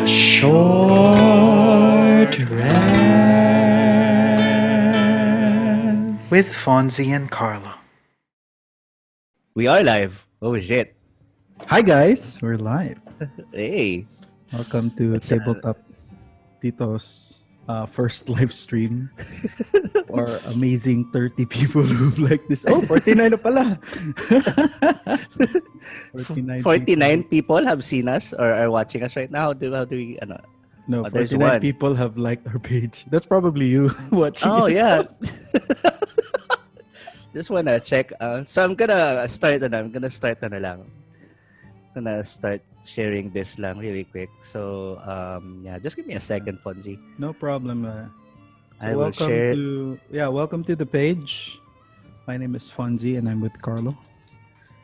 Short Rest with Fonzi and Carlo. We are live. Oh shit. Hi guys, we're live. Hey. Welcome to What's Table Top Titos first live stream for amazing 30 people who like this. Oh, 49 na pala. 49 people have seen us or are watching us right now. How do we No, there's 49 one. people have liked our page. That's probably you watching Oh it. yeah. Just wanna check. So I'm gonna start lang. Gonna start sharing this lang really quick. So yeah, just give me a second, Fonzie. No problem. I will share. Welcome to the page. My name is Fonzi and I'm with Carlo.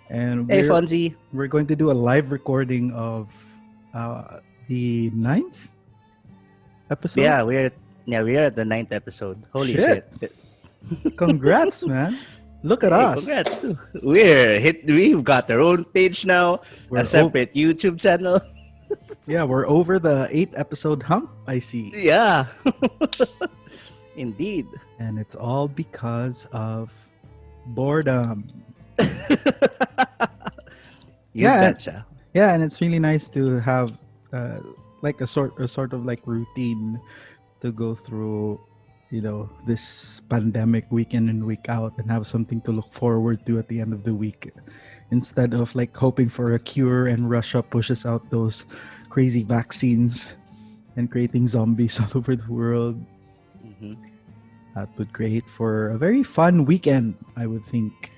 And Hey Fonzie. we're going to do a live recording of the 9th episode. Yeah, we're at the 9th episode. Holy shit. Congrats, man. Look at us. Congrats too. We've got our own page now, a separate YouTube channel. Yeah, we're over the 8 episode hump, I see. Yeah. Indeed. And it's all because of boredom. Betcha. Yeah, and it's really nice to have like a sort of like routine to go through, this pandemic week in and week out and have something to look forward to at the end of the week, instead of like hoping for a cure and Russia pushes out those crazy vaccines and creating zombies all over the world. Mm-hmm. That would create for a very fun weekend, I would think.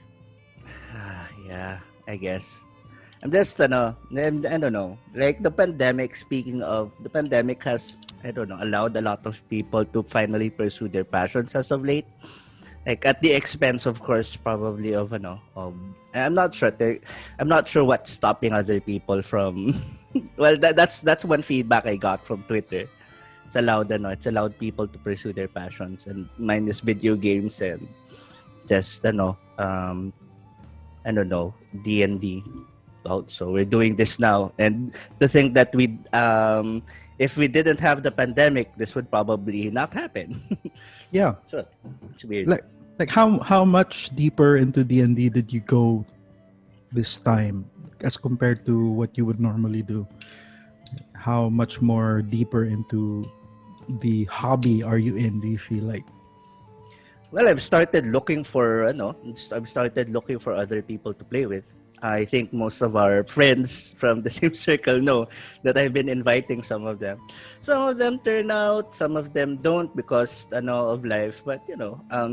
Yeah, I guess. I'm just, I don't know. Like the pandemic, speaking of, the pandemic has, allowed a lot of people to finally pursue their passions as of late. Like at the expense, of course, probably of, I'm not sure. I'm not sure what's stopping other people from, well, that's one feedback I got from Twitter. It's allowed people to pursue their passions, and mine is video games and just, I don't know, D&D. So we're doing this now, and to think that if we didn't have the pandemic, this would probably not happen. Yeah. So it's weird. Like how much deeper into D&D did you go this time as compared to what you would normally do? How much more deeper into the hobby are you in, do you feel like? Well, I've started looking for other people to play with. I think most of our friends from the same circle know that I've been inviting some of them. Some of them turn out, some of them don't because of life. But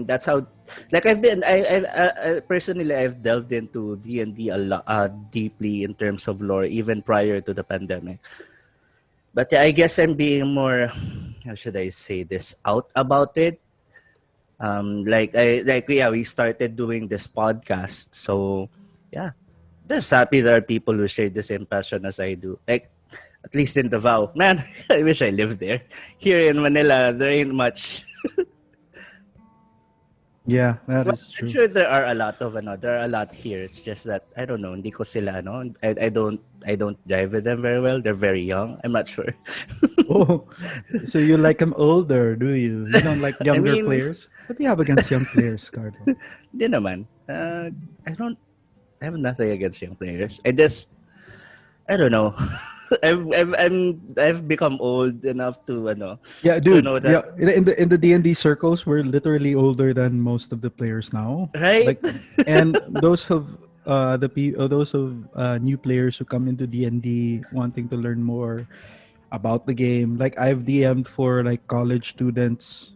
that's how. Like I personally I've delved into D&D a lot deeply in terms of lore even prior to the pandemic. But I guess I'm being more, how should I say this, out about it. We started doing this podcast, so yeah. Just happy there are people who share the same passion as I do. Like, at least in Davao. Man, I wish I lived there. Here in Manila, there ain't much. Yeah, that is true. I'm sure there are a lot here. It's just that, I don't know, hindi ko sila, I don't jive with them very well. They're very young. I'm not sure. Oh, so you like them older, do you? You don't like younger players? What do you have against young players, Carlo? Hindi naman. I have nothing against young players. I don't know. I've become old enough to Yeah, dude. to know that. Yeah, in the D&D circles, we're literally older than most of the players now. Right? Like, and those of new players who come into D&D wanting to learn more about the game. Like I've DM'd for like college students,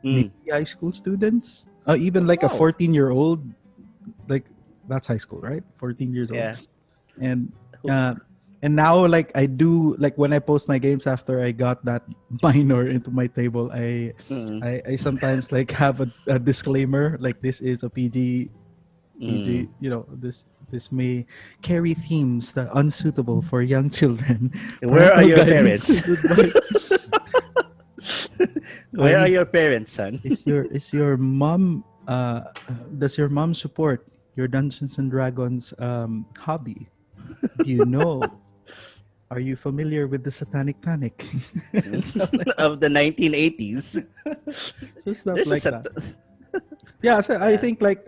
maybe high school students, even like a 14-year-old, like. That's high school, right? 14 years old. Yeah. And now like I do, like when I post my games after I got that minor into my table, I sometimes like have a disclaimer like this is a PG, this may carry themes that are unsuitable for young children. Where are your parents? Where are your parents, son? Is your mom does your mom support your Dungeons and Dragons hobby? Do you know Are you familiar with the Satanic Panic? And stuff like of the 1980s. so stuff There's a like sat- that. Yeah, so I Yeah. think like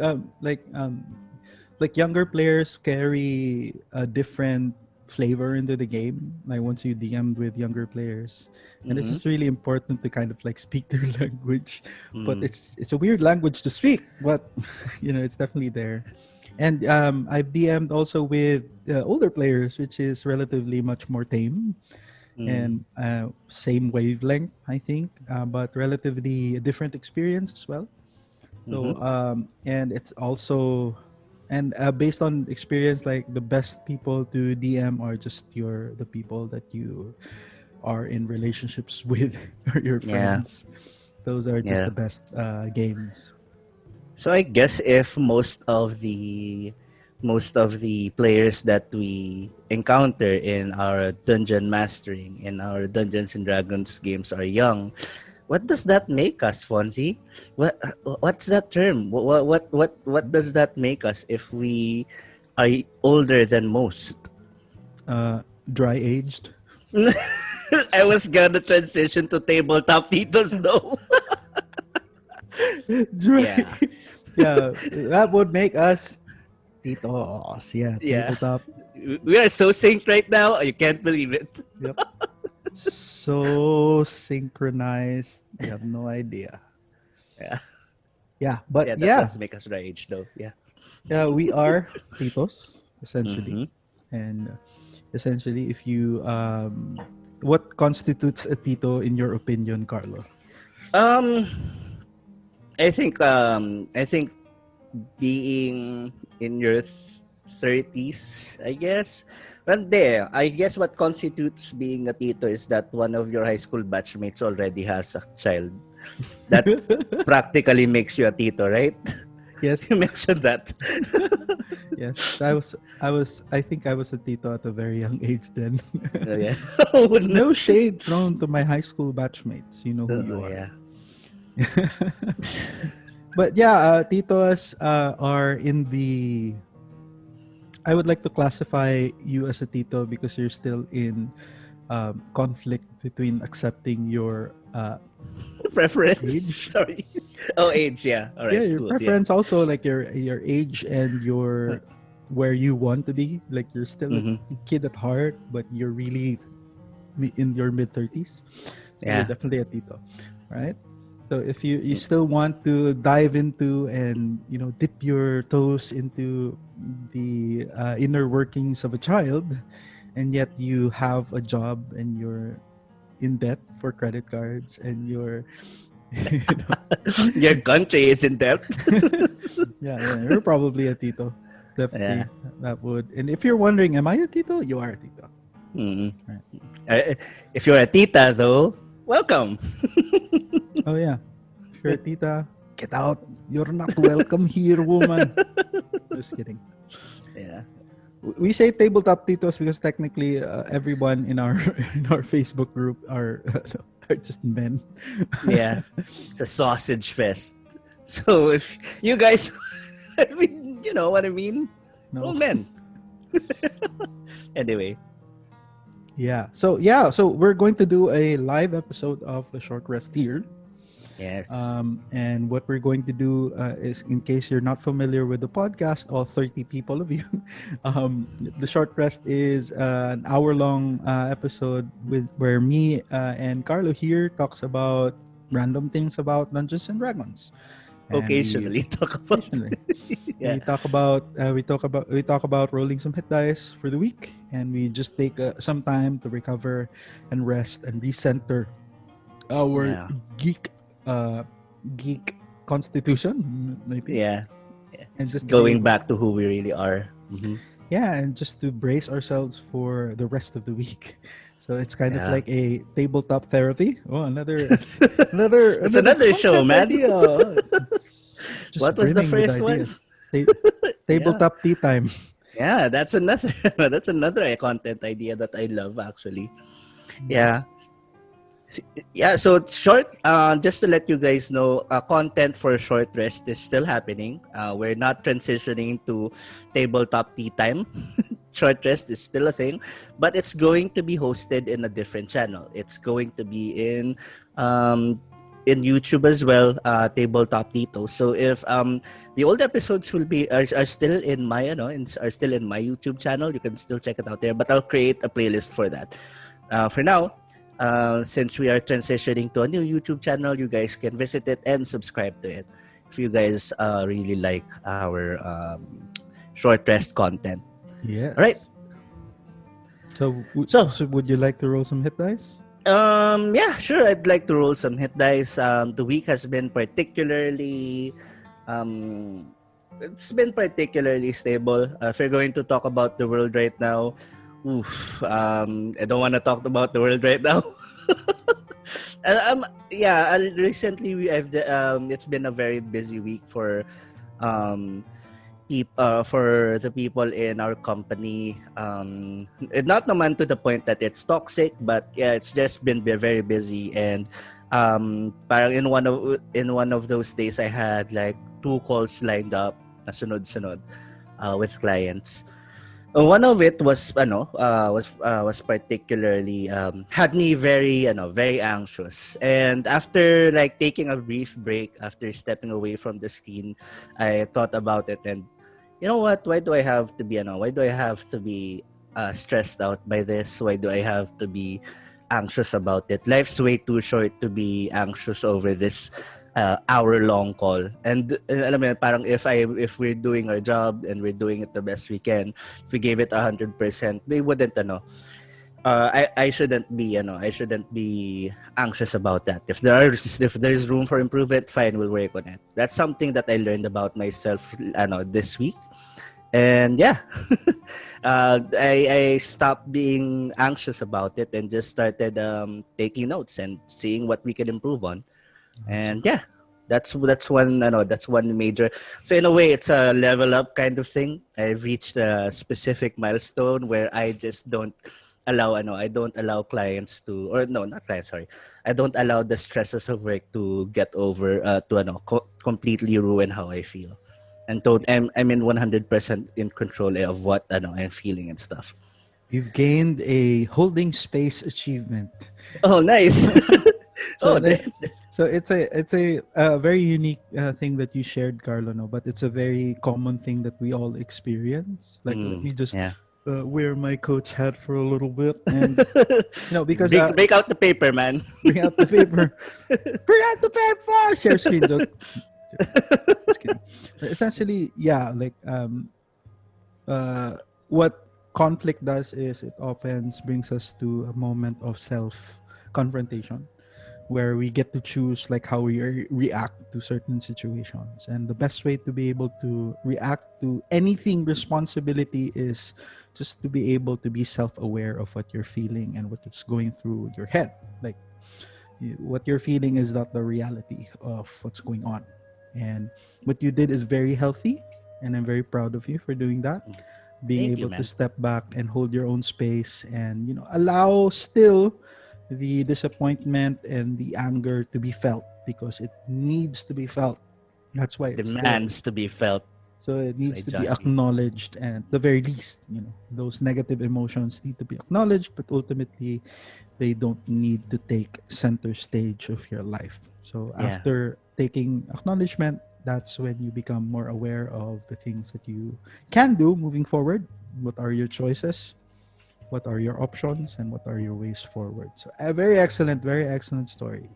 younger players carry a different flavor into the game. Like once you DM'd with younger players, and it's Mhm. just really important to kind of like speak their language. But Mm. it's a weird language to speak, but it's definitely there. And I've DM'd also with older players, which is relatively much more tame Mm. and same wavelength, I think, but relatively a different experience as well. So Mhm. and it's also and based on experience, like the best people to DM are just the people that you are in relationships with or your Yeah. friends. Those are just Yeah. the best games. So I guess if most of the players that we encounter in our dungeon mastering in our Dungeons and Dragons games are young, what does that make us, Fonzie? What's that term? What does that make us if we are older than most? Dry aged. I was gonna transition to tabletop Titos though. Dry. Yeah. Yeah, that would make us Titos. Yeah, Yeah. tabletop. We are so synced right now. You can't believe it. Yep. So synchronized. You have no idea. Yeah. Yeah, but Yeah, that yeah, does make us our age though. Yeah. yeah, we are Titos essentially, Mm-hmm. and essentially, if you what constitutes a Tito in your opinion, Carlo? Um, I think being in your 30s, I guess. Well, there, I guess what constitutes being a Tito is that one of your high school batchmates already has a child. That practically makes you a Tito, right? Yes, You mentioned that. yes. I think I was a Tito at a very young age then. Oh, yeah. Oh, no. No shade thrown to my high school batchmates. You know who Oh, you are. yeah. But yeah, Titos are in the. I would like to classify you as a Tito because you're still in conflict between accepting your Preference. age. Sorry. Oh, age. Yeah. All Yeah, right. your Cool. Yeah. preference also like your age and your where you want to be. Like you're still a Mm-hmm. kid at heart, but you're really in your mid 30s. So you're Yeah. definitely a Tito, right? So if you still want to dive into and dip your toes into the inner workings of a child, and yet you have a job and you're in debt for credit cards and you're you know, Your country is in debt. yeah, you're probably a Tito. Yeah. Definitely that would. And if you're wondering, am I a Tito? You are a Tito. Mm. Right. If you're a tita, though, welcome. Oh yeah. If you're a Tita, get out. You're not welcome here, woman. Just kidding. Yeah. We say tabletop titos because technically everyone in our in our Facebook group are just men. Yeah. It's a sausage fest. So if you guys, I mean, you know what I mean? No. All men. Anyway. So we're going to do a live episode of the short rest here. Yes. And what we're going to do is, in case you're not familiar with the podcast, all 30 people of you, the short rest is an hour-long episode where me and Carlo here talks about random things about Dungeons and Dragons. And Occasionally talk about. occasionally Yeah. we talk about rolling some hit dice for the week, and we just take some time to recover and rest and recenter our Yeah. geek constitution, maybe. Yeah. Yeah. And It's just going back to who we really are. Mm-hmm. Yeah, and just to brace ourselves for the rest of the week. So it's kind of Yeah. like a tabletop therapy. Oh, another It's another show, content man. idea. Just What was the brimming with first one? ideas. Tabletop tea time. Yeah, that's another that's another content idea that I love actually. Yeah. Yeah, so short just to let you guys know, content for short rest is still happening. We're not transitioning to tabletop tea time Short Rest is still a thing, but it's going to be hosted in a different channel. It's going to be um in YouTube as well, Table Top Titos. So if the old episodes are still in my are still in my YouTube channel, you can still check it out there. But I'll create a playlist for that. For now, since we are transitioning to a new YouTube channel, you guys can visit it and subscribe to it if you guys really like our short rest content. Yes. All right. So would you like to roll some hit dice? Yeah, sure. I'd like to roll some hit dice. The week has been particularly it's been particularly stable. If we're going to talk about the world right now, I don't want to talk about the world right now. Recently it's been a very busy week um for the people in our company. Not naman to the point that it's toxic, but yeah, it's just been very busy. And parang in one of those days, I had like 2 calls lined up na sunod-sunod with clients. One of it was particularly had me very anxious. And after like taking a brief break, after stepping away from the screen, I thought about it. And you know what? Why do I have to be stressed out by this? Why do I have to be anxious about it? Life's way too short to be anxious over this hour-long call. And alam mo yun, parang if we're doing our job and we're doing it the best we can, if we gave it 100%, we wouldn't I shouldn't be anxious about that. If there's room for improvement, fine, we'll work on it. That's something that I learned about myself this week. And yeah, I stopped being anxious about it and just started taking notes and seeing what we can improve on. And yeah, that's one major. So in a way, it's a level up kind of thing. I've reached a specific milestone where I just don't allow I don't allow clients to, or no, not clients, sorry. I don't allow the stresses of work to get over to completely ruin how I feel. And I'm in 100% in control of what I'm feeling and stuff. You've gained a holding space achievement. Oh, nice. So it's a very unique thing that you shared, Carlo. No, but it's a very common thing that we all experience. Like, let me just wear my coach hat for a little bit, and because break out the paper, man. Bring out the paper. Bring out the paper. Share screen. Just kidding. But essentially, yeah, like what conflict does is it often brings us to a moment of self confrontation, where we get to choose like how we react to certain situations. And the best way to be able to react to anything responsibility is just to be able to be self-aware of what you're feeling and what's going through your head. Like, what you're feeling is not the reality of what's going on. And what you did is very healthy, and I'm very proud of you for doing that. Being Thank you, able man. to step back and hold your own space, and allow still the disappointment and the anger to be felt, because it needs to be felt. That's why it's Demands to be felt. so it needs to be Johnny. acknowledged, and at the very least, those negative emotions need to be acknowledged, but ultimately they don't need to take center stage of your life. So after taking acknowledgement, that's when you become more aware of the things that you can do moving forward. What are your choices? What are your options, and what are your ways forward? So a very excellent story.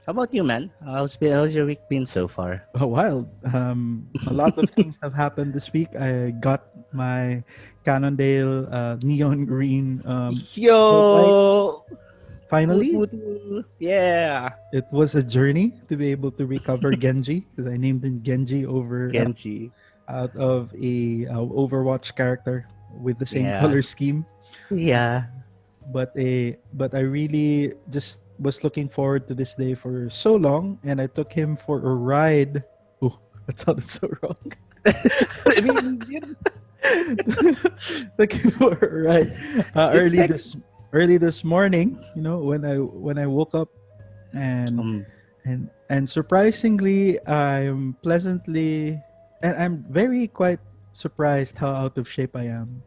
How about you, man? How's your week been so far? Oh, wild. A lot of things have happened this week. I got my Cannondale neon green Yo! finally. Yeah. It was a journey to be able to recover Genji, because I named him Genji Genji. out of a Overwatch character with the same Yeah. color scheme. Yeah. But I really just was looking forward to this day for so long, and I took him for a ride. Oh, that sounded so wrong. I mean, Took him for a ride early this morning. When I woke up, and surprisingly, I'm very quite surprised how out of shape I am,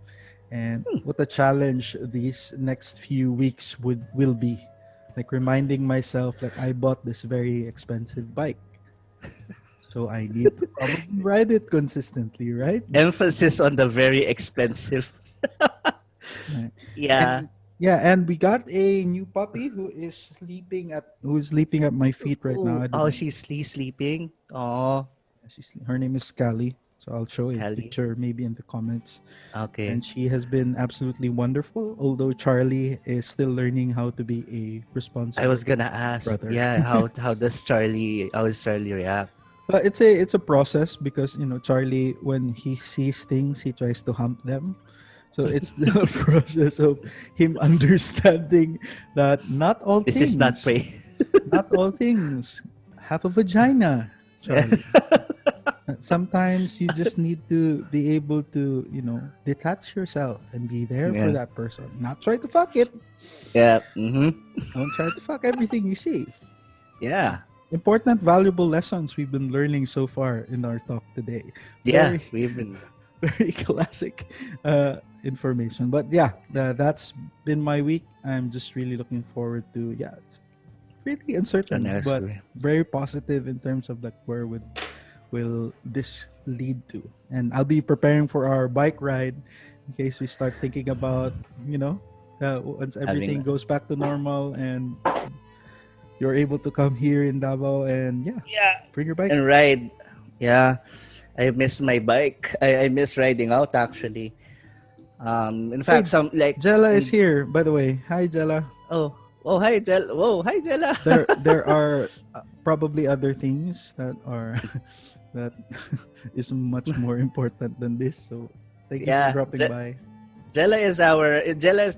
and what a challenge these next few weeks will be. Like reminding myself that I bought this very expensive bike, so I need to probably ride it consistently, right? Emphasis on the very expensive. Right. Yeah. And yeah, and we got a new puppy who's sleeping at my feet right now. Oh, I don't oh, know. she's sleeping. Oh, Her name is Callie. So I'll show a Kelly. picture maybe in the comments. Okay. And she has been absolutely wonderful. Although Charlie is still learning how to be a I was responsible gonna ask, brother. yeah, how does Charlie react? But it's a process because Charlie, when he sees things, he tries to hump them. So it's the process of him understanding that This is not pray. not all things have a vagina, Charlie. Sometimes you just need to be able to, detach yourself and be there for Yeah. that person. Not try to fuck it. Yeah. Mm-hmm. Don't try to fuck everything you see. Yeah. Important, valuable lessons we've been learning so far in our talk today. Yeah. Very, We've been. very classic information. But yeah, that's been my week. I'm just really looking forward to, it's really uncertain, Next but week. very positive in terms of like where will this lead to. And I'll be preparing for our bike ride in case we start thinking about, once everything Having. goes back to normal and you're able to come here in Davao and Yeah. bring your bike. And ride. Yeah. I miss my bike. I miss riding out actually. In fact, some like Jella is here, by the way. Hi, Jella. oh hi Jell. Whoa, hi Jella. There are probably other things that are that is much more important than this. So thank you Yeah, for dropping by. Jella is the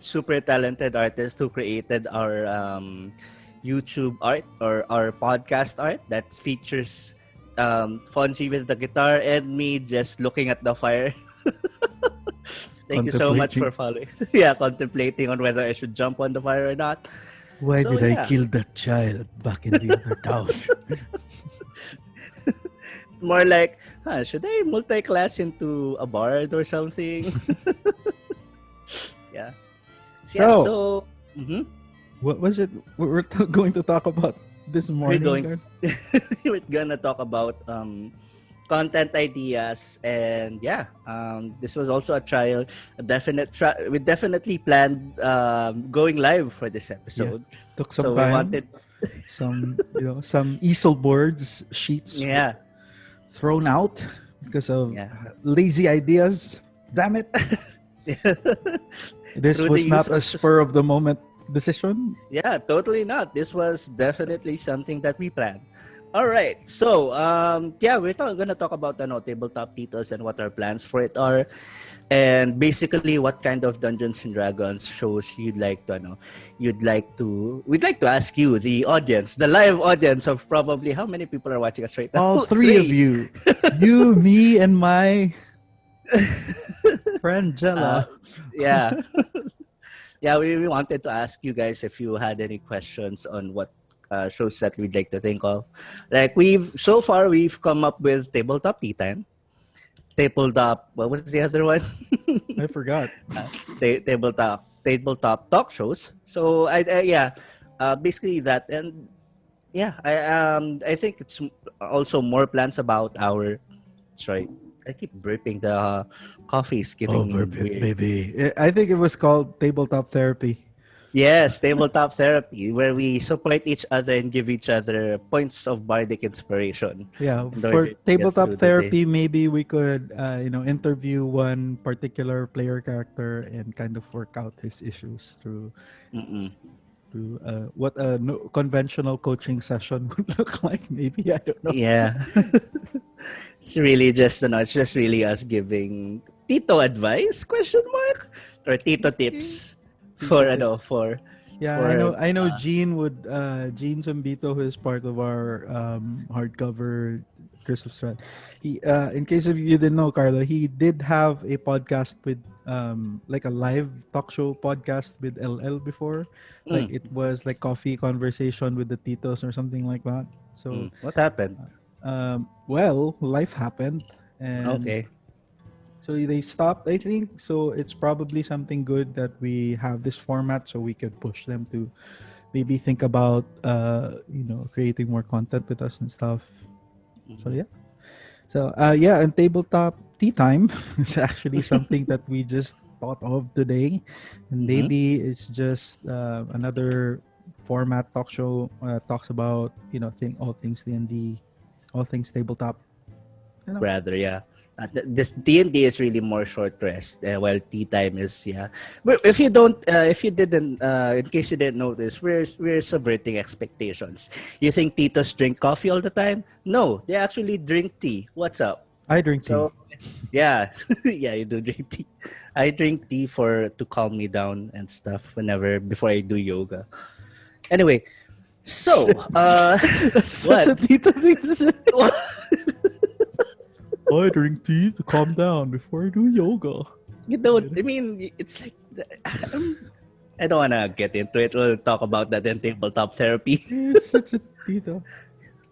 super talented artist who created our YouTube art or our podcast art that features Fonzie with the guitar and me just looking at the fire. Thank you so much for following. Yeah, contemplating on whether I should jump on the fire or not. Why So, did I yeah. kill that child back in the other town? More like, should I multi-class into a bard or something? Yeah. So, mhm. What was it we're going to talk about this morning? going- we're gonna talk about content ideas, and this was also a trial, a definite we definitely planned going live for this episode. Took some So time. we wanted, some easel boards sheets yeah, thrown out because of Yeah. lazy ideas. Damn it! This Through was the not use a of- spur of the moment decision. Yeah, totally not. This was definitely something that we planned. All right. So, we're gonna talk about tabletop titos and what our plans for it are, and basically what kind of Dungeons and Dragons shows you'd like to we'd like to ask you, the audience, the live audience of probably how many people are watching us right now? All three of you, you, me, and my friend Jella. Yeah. Yeah, we wanted to ask you guys if you had any questions on what shows that we'd like to think of. Like we've come up with Tabletop Tea Time, Tabletop, what was the other one? I forgot. Tabletop talk shows. So basically that, and I think it's also more plans about our. Sorry, I keep burping. The coffee is giving me weird. baby. I think it was called tabletop therapy. Yes, tabletop therapy, where we support each other and give each other points of bardic inspiration. Yeah, in order for to get tabletop through the day. therapy, maybe we could, interview one particular player character and kind of work out his issues through Mm-mm. what a conventional coaching session would look like. Maybe, I don't know. Yeah. It's really just, it's just really us giving Tito advice, question mark? Or Tito tips for, for... Yeah, for, I know. Gene Gene Zambito, who is part of our hardcover Curse of Strahd. He, in case of you didn't know, Carlo, he did have a podcast with like a live talk show podcast with LL before. Like it was like coffee conversation with the Titos or something like that. So what happened? well, life happened, and Okay. so they stopped, I think. So it's probably something good that we have this format, so we could push them to maybe think about creating more content with us and stuff. So Mhm. yeah. So yeah, and tabletop tea time is actually something that we just thought of today, and Mhm. maybe it's just another format talk show talks about all things D&D, all things tabletop. You know, Rather, yeah. This D&D is really more short rest, while tea time is, yeah. But if you didn't, in case you didn't notice, we're subverting expectations. You think Titos drink coffee all the time? No, they actually drink tea. What's up? I drink tea. So, yeah, yeah, you do drink tea. I drink tea to calm me down and stuff before I do yoga. Anyway, so That's such a what? Tito thing to say. I drink tea to calm down before I do yoga. You don't. I mean, it's like I don't wanna get into it. We'll talk about that in tabletop therapy. You're such a Tito.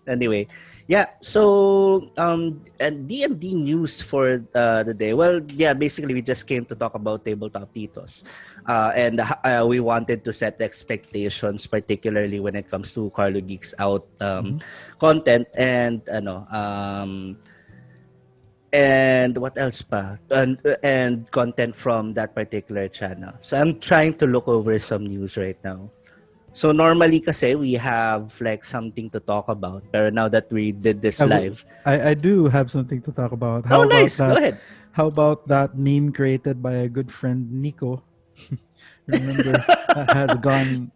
Anyway, yeah. So and D&D news for the day. Well, yeah. Basically, we just came to talk about tabletop titos, and we wanted to set expectations, particularly when it comes to Carlo Geeks Out content and what else pa and content from that particular channel. So I'm trying to look over some news right now. So normally kasi we have like something to talk about, pero now that we did this live. I do have something to talk about. Oh, nice. Go ahead. How about that meme created by a good friend Nico? Remember, has gone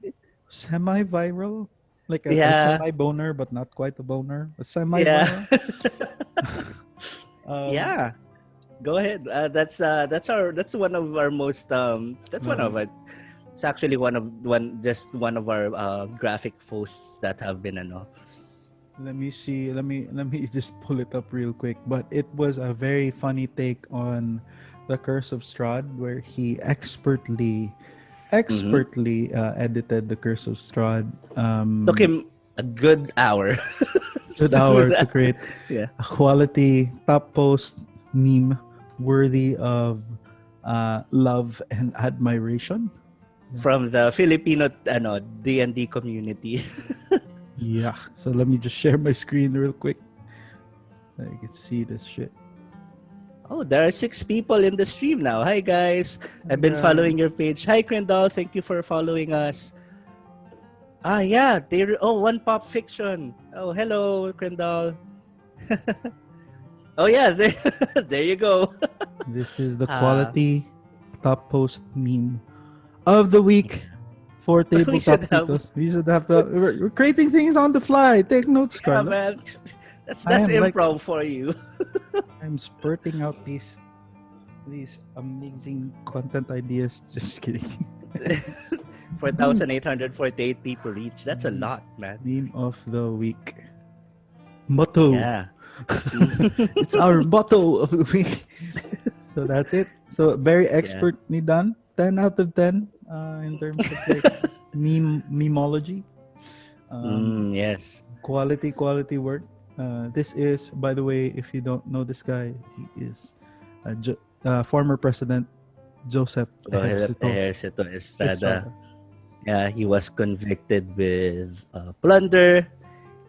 semi-viral, like a Yeah. semi-boner, but not quite a boner. A Yeah. semi-viral. Yeah. Go ahead. That's one of our most that's one of Um, our it's actually one of our graphic posts that have been Let me see. Let me just pull it up real quick. But it was a very funny take on the Curse of Strahd, where he Mhm. edited the Curse of Strahd. Took him a good hour Good to do hour to that. create Yeah. a quality top post meme worthy of love and admiration. From the Filipino D&D community. Yeah. So let me just share my screen real quick. So you can see this shit. Oh, there are 6 people in the stream now. Hi guys. I've been Guys. following your page. Hi Crendal, thank you for following us. Ah yeah, one pop fiction. Oh, hello Crendal. Oh yeah, there, there you go. This is the Uh, quality top post meme of the week for we should Tabletop have Titos. We should have the we're creating things on the fly. Take notes, yeah, Carlo. man. I That's am like improv for you. I'm spurting out these amazing content ideas. Just kidding. 4,848 people reach. That's a Meme, lot, man. meme of the week. Motto. Yeah. It's our motto of the week. So that's it. So very Yeah. expertly done. 10 out of 10 in terms of like memology. Yes. Quality work. This is, by the way, if you don't know this guy, he is former President Joseph Ejercito Ejercito Estrada. Estrada. Yeah, he was convicted with plunder.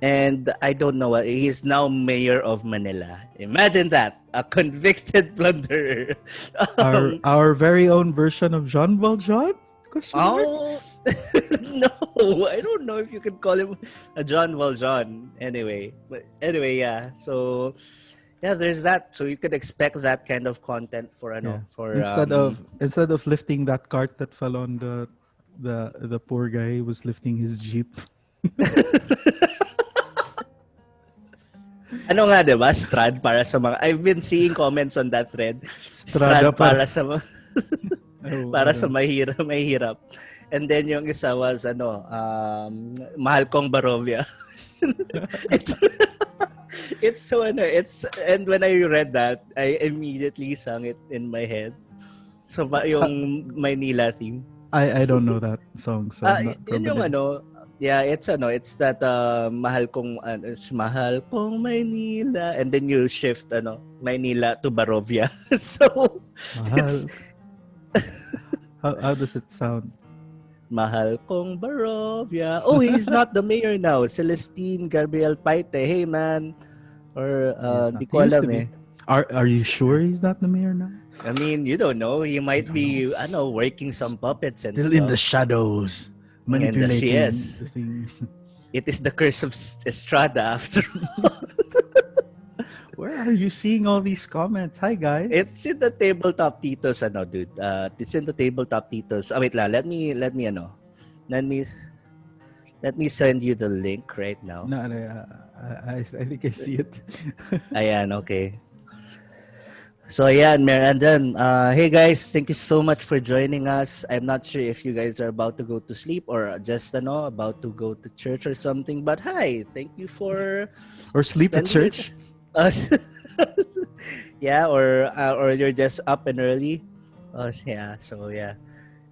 And I don't know what he's now mayor of Manila. Imagine that, a convicted plunderer. Our very own version of Jean Valjean? Question mark? Oh no, I don't know if you could call him a John Valjean. Anyway, yeah. So yeah, there's that. So you could expect that kind of content for Yeah. for Instead of lifting that cart that fell on the poor guy who was lifting his jeep. ano nga, 'di ba? Strad para sa mga I've been seeing comments on that thread. Strada Strad para pa. sa mga Oh, I para sa don't. mahirap. And then yung isa was Mahal Kong Barovia. it's it's so and when I read that, I immediately sang it in my head. So yung Maynila theme. I don't know that song, so I'm not Yun yung familiar. Yeah, it's that mahal kong Maynila, and then you shift Maynila to Barovia. So it's Mahal. How does it sound? mahal kong Barovia. Oh, he's not the mayor now. Celestine Gabriel Paite. Hey man, or He's not. di He ko used alam to be. eh. Are you sure he's not the mayor now? I mean, you don't know. He We might don't know. be, working some puppets and Still in the stuff. shadows, And the manipulating yes, the things. it is the curse of Estrada after. Where are you seeing all these comments? Hi guys. It's in the tabletop Titos, dude. It's in the tabletop Titos. Wait lang. Let me let me send you the link right now. No, no, I think I see it. Ayan, okay. So ayan, Miranda. Hey guys, thank you so much for joining us. I'm not sure if you guys are about to go to sleep or just about to go to church or something. But hi, thank you for Or sleep at spending your church. us. Yeah, or you're just up and early. Yeah. So yeah.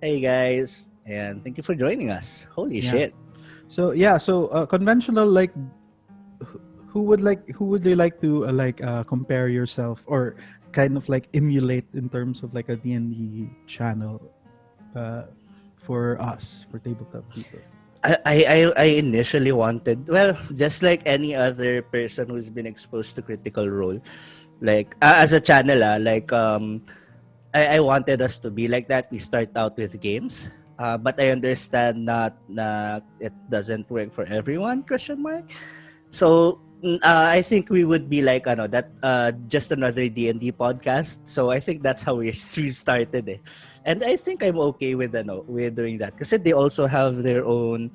Hey guys, and thank you for joining us. Holy Yeah. shit. So yeah, conventional like who would you like to compare yourself or kind of like emulate in terms of like a D&D channel uh for us for Tabletop Titos? I initially wanted, well, just like any other person who's been exposed to Critical Role, like as a channel, I wanted us to be like that. We start out with games, but I understand that it doesn't work for everyone. Question mark. So I think we would be like that just another D&D podcast. So I think that's how we started eh. And I think I'm okay with with doing that because they also have their own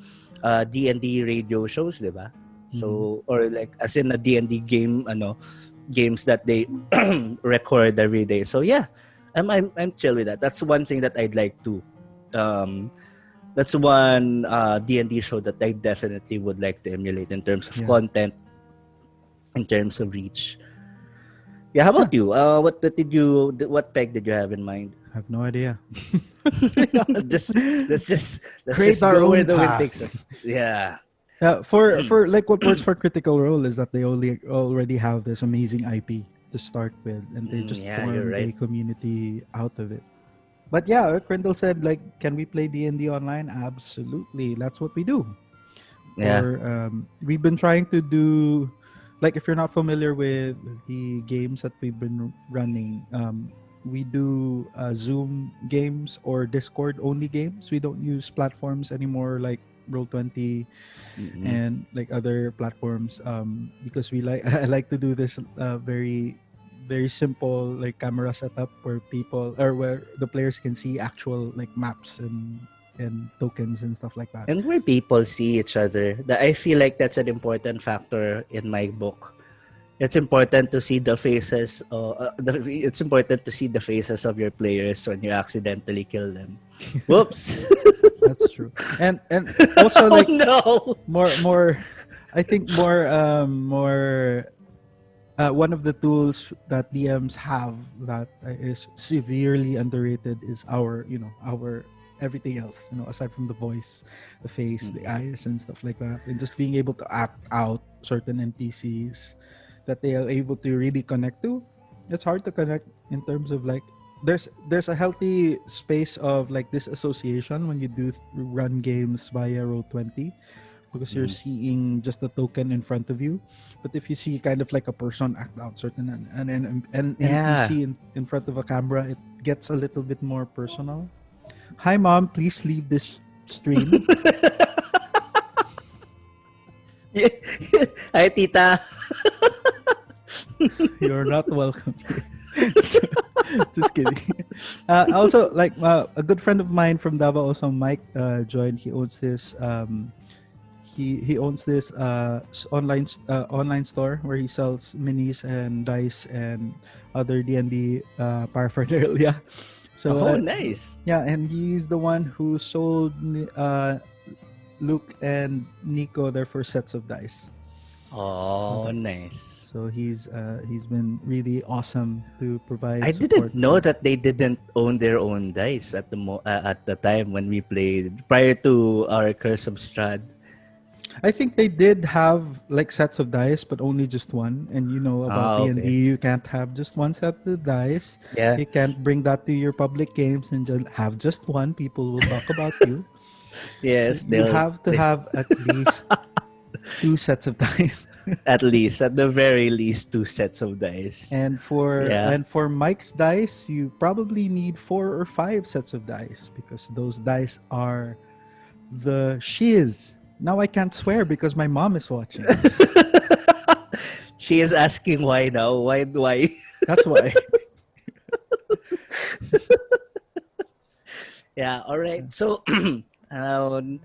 D&D radio shows, diba? So or like as in a D&D game games that they record every day. So yeah, I'm chill with that. That's one thing that I'd like to that's one D&D show that I definitely would like to emulate in terms of Yeah. content, in terms of reach. Yeah, how about you? What peg did you have in mind? I have no idea. just let's Create just our go where own the wind path. takes us. Yeah. For like what works for Critical Role is that they already have this amazing IP to start with, and they just Yeah, you're formed a right. community out of it. But yeah, Crindle said like, can we play D&D online? Absolutely, that's what we do. Yeah. Or we've been trying to do, like if you're not familiar with the games that we've been running, we do Zoom games or Discord only games. We don't use platforms anymore like Roll20 Mm-mm. and like other platforms because we like I like to do this very simple like camera setup where people or where the players can see actual like maps and tokens and stuff like that. And where people see each other. I feel like that's an important factor in my book. It's important to see the faces. It's important to see the faces of your players when you accidentally kill them. Whoops! That's true. And also Oh like no! more I think more one of the tools that DMs have that is severely underrated is our everything else, aside from the voice, the face, the eyes, and stuff like that, and just being able to act out certain NPCs that they are able to really connect to. It's hard to connect in terms of like there's a healthy space of like disassociation when you do run games via Roll20 because you're seeing just a token in front of you. But if you see kind of like a person act out certain an Yeah. NPC in front of a camera, it gets a little bit more personal. Hi mom, please leave this stream. Hi, tita. You're not welcome here. Just kidding. Also, like a good friend of mine from Davao, also Mike, joined. He owns this. He owns this online store where he sells minis and dice and other D&D paraphernalia. So Oh, nice. yeah, and he's the one who sold Luke and Nico their first sets of dice. Oh, nice. So he's been really awesome to provide I support. didn't know that they didn't own their own dice at the time when we played prior to our Curse of Strahd. I think they did have like sets of dice, but only just one. And you know about Ah, D&D, okay. you can't have just one set of dice. Yeah. You can't bring that to your public games and just have just one. People will talk about you. So Yes, you have to they have at least two sets of dice. at least, at the very least, two sets of dice. Yeah. And for Mike's dice, you probably need 4 or 5 sets of dice because those dice are the shiz. Now I can't swear because my mom is watching. She is asking why now. Why? That's why. Yeah, all right. So um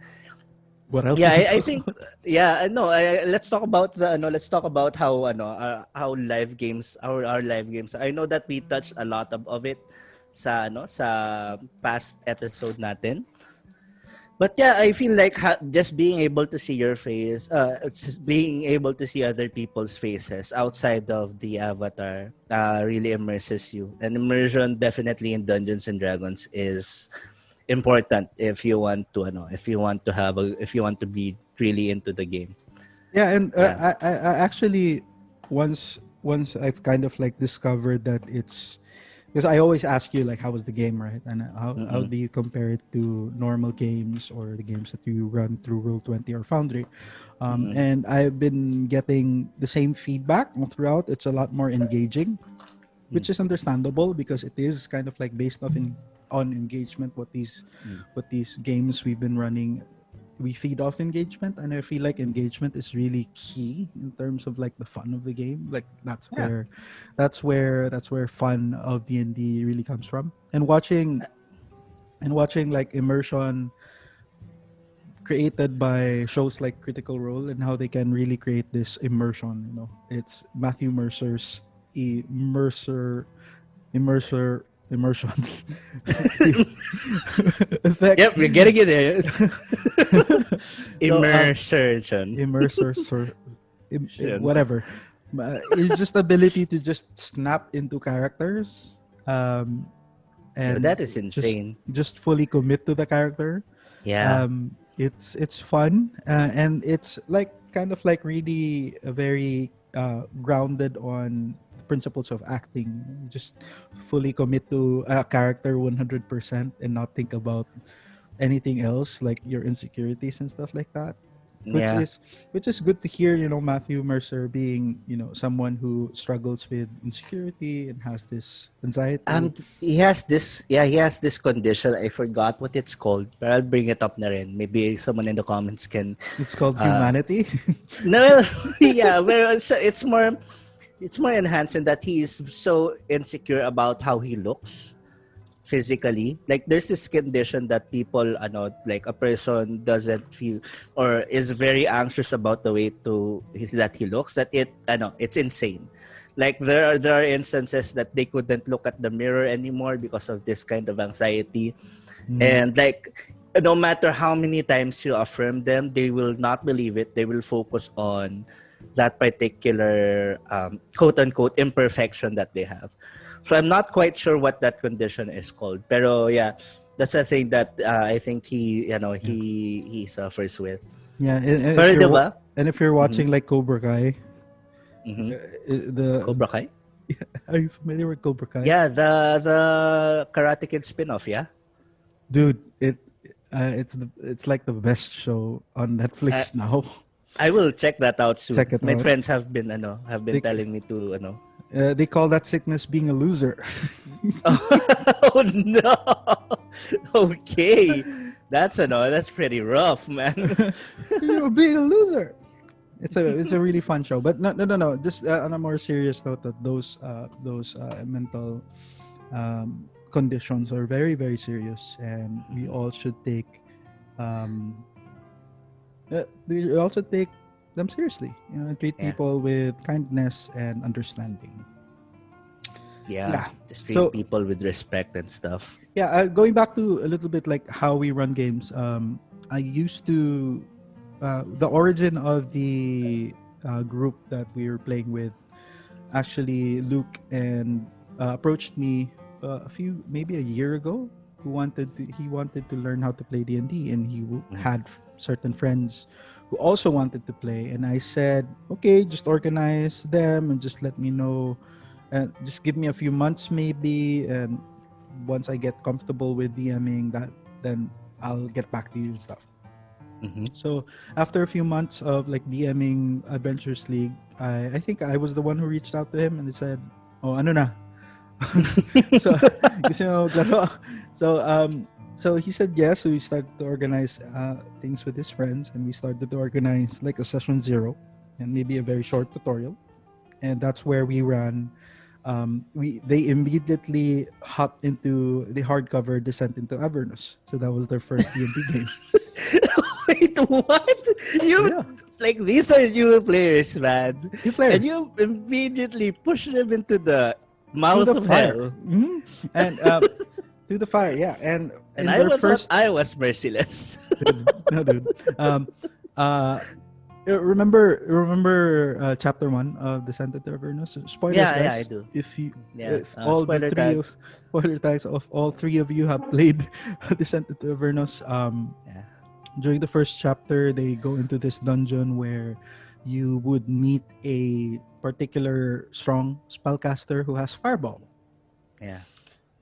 What else yeah, you can I talk think about? yeah, no, let's talk about the let's talk about how live games our live games. I know that we touched a lot of it sa past episode natin. But yeah, I feel like just being able to see your face, just being able to see other people's faces outside of the avatar, really immerses you. And immersion definitely in Dungeons and Dragons is important if you want to, if you want to be really into the game. Yeah, and Yeah. I actually once I've kind of like discovered that it's because I always ask you like how was the game, right? And how Mm-mm. do you compare it to normal games or the games that you run through Roll20 or Foundry? Mm-mm. And I've been getting the same feedback throughout. It's a lot more engaging, Mm. which is understandable because it is kind of like based off on engagement. Mm. What these games we've been running, we feed off engagement, and I feel like engagement is really key in terms of like the fun of the game. Like Yeah. that's where fun of D&D really comes from. And watching like immersion created by shows like Critical Role and how they can really create this immersion. You know, it's Matthew Mercer's immersion effect. Yep, we're getting it there. So Immersion. immerser whatever. It's just ability to just snap into characters, um, Yo, and that is just insane. fully commit to the character. Yeah. It's fun, and it's like kind of like really a very grounded on the principles of acting. Just fully commit to a character 100% and not think about anything else like your insecurities and stuff like that, which Yeah. is good to hear. You know, Matthew Mercer being, you know, someone who struggles with insecurity and has this anxiety. He has this condition. I forgot what it's called, but I'll bring it up na rin. Maybe someone in the comments can It's called uh humanity. no, yeah, well it's more enhanced in that he is so insecure about how he looks physically. Like there's this condition that people like a person doesn't feel or is very anxious about the way that he looks, that it's insane. Like there are instances that they couldn't look at the mirror anymore because of this kind of anxiety. Mm. And like no matter how many times you affirm them, they will not believe it. They will focus on that particular quote unquote imperfection that they have. So I'm not quite sure what that condition is called. Pero yeah, that's a thing that I think Yeah. he suffers with. Yeah, and Pero diba? if you're Mm-hmm. watching like Cobra Kai, Mm-hmm. the Cobra Kai? are you familiar with Cobra Kai? Yeah, the Karate Kid spin-off, yeah? Dude, it's like the best show on I, Netflix now. I will check that out Check soon. it My out. friends have been They telling me to they call that sickness being a loser. Oh no. Okay. That's pretty rough, man. You're being a loser. It's a really fun show, but no. Just on a more serious note, that those mental conditions are very very serious, and um, we also take them seriously. You know, and treat Yeah. people with kindness and understanding. Yeah. Yeah. Just treat So people with respect and stuff. yeah, going back to a little bit like how we run games. I used to the origin of the group that we were playing with. Actually, Luke and approached me maybe a year ago. He wanted to learn how to play D&D, and he Mhm. had certain friends who also wanted to play, and I said, okay, just organize them and just let me know, and just give me a few months maybe, and once I get comfortable with DMing that, then I'll get back to you and stuff. Mm-hmm. So after a few months of like DMing Adventures League, I think I was the one who reached out to him and he said, oh, ano na? So, gusto mo maglaro? So, so he said yes. So we started to organize things with his friends, and we started to organize like a session 0 and maybe a very short tutorial. And that's where we ran. They immediately hopped into the hardcover Descent into Avernus. So that was their first D&D game. Wait, what? You Yeah. like these are new players, man. New players. And you immediately push them into the To mouth the of fire. hell. Mhm. And to the fire, yeah. And in And I their was first, I was merciless. no, dude. Uh, remember chapter 1 of Descent into Avernus? Spoilers, Yeah, guys. I do. If you, Yeah, if all the spoiler three tags. of spoiler tags of all three of you have played Descent into Avernus, Yeah. during the first chapter, they go into this dungeon where you would meet a particular strong spellcaster who has fireball, Yeah.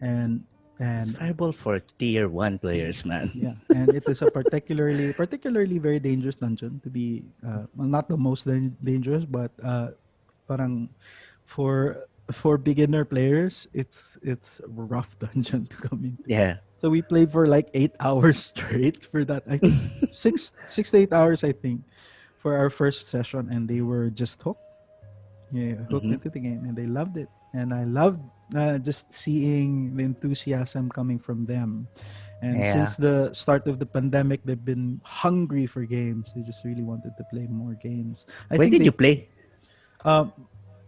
and It's fireball for tier 1 players, man. yeah, and it is a particularly very dangerous dungeon to be, well, not the most dangerous, but parang for beginner players, it's a rough dungeon to come into. Yeah. So we played for like 8 hours straight for that. I think six to 8 hours, I think, for our first session, and they were just hooked. Yeah, hooked Mhm. into the game, and they loved it. And I loved just seeing the enthusiasm coming from them. And Yeah. since the start of the pandemic, they've been hungry for games. They just really wanted to play more games. I Where think did they you play? um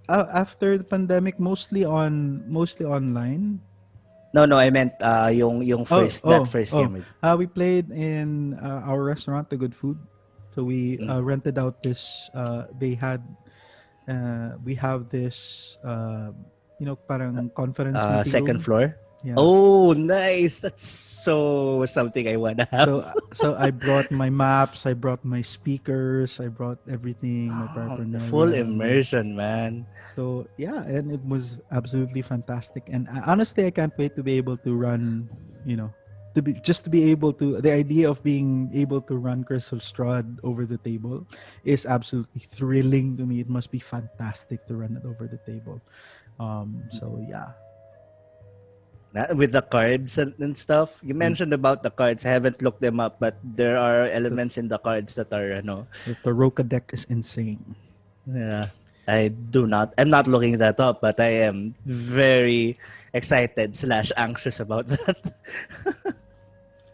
after the pandemic, mostly online. No, I meant yung first that first Oh. game. We played in our restaurant, The Good Food. So we Mm. rented out this. We have this. Parang conference meeting Second room. floor. Yeah. Oh, nice. That's so something I wanna have. So I brought my maps. I brought my speakers. I brought everything. My The full paraphernalia. immersion, man. So yeah, and it was absolutely fantastic. And honestly, I can't wait to be able to run. To be able to, the idea of being able to run Crystal Strahd over the table is absolutely thrilling to me. It must be fantastic to run it over the table. So yeah. With the cards and stuff. You mentioned about the cards. I haven't looked them up, but there are elements in the cards that are, The Roka deck is insane. yeah. I'm not looking that up, but I am very excited / anxious about that.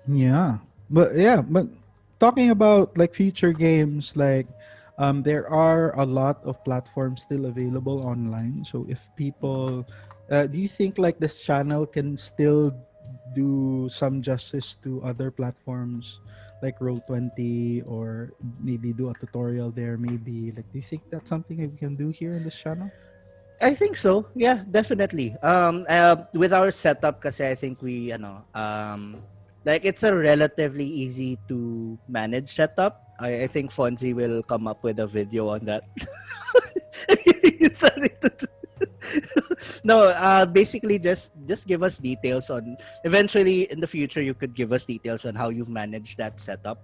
Yeah. But talking about like future games, like there are a lot of platforms still available online. So if people do you think like this channel can still do some justice to other platforms like Roll20, or maybe do a tutorial there, maybe, like, do you think that's something that we can do here in this channel? I think so. Yeah, definitely. With our setup, kasi I think we, like it's a relatively easy to manage setup. I think Fonzie will come up with a video on that. Sorry no, basically just give us details on. Eventually, in the future, you could give us details on how you've managed that setup.